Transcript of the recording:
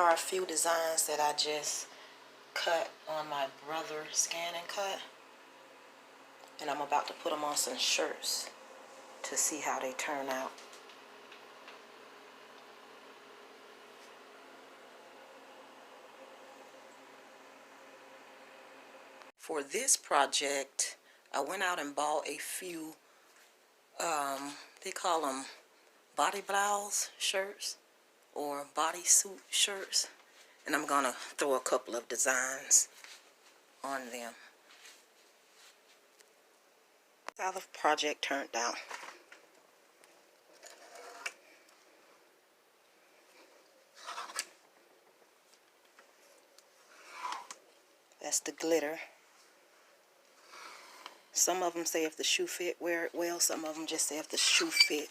are a few designs that I just cut on my brother scan and cut, and I'm about to put them on some shirts to see how they turn out. For this project, I went out and bought a few, they call them body blouse shirts or bodysuit shirts, and I'm gonna throw a couple of designs on them. That's how the project turned out. That's the glitter. Some of them say if the shoe fit, wear it well. Some of them just say if the shoe fit,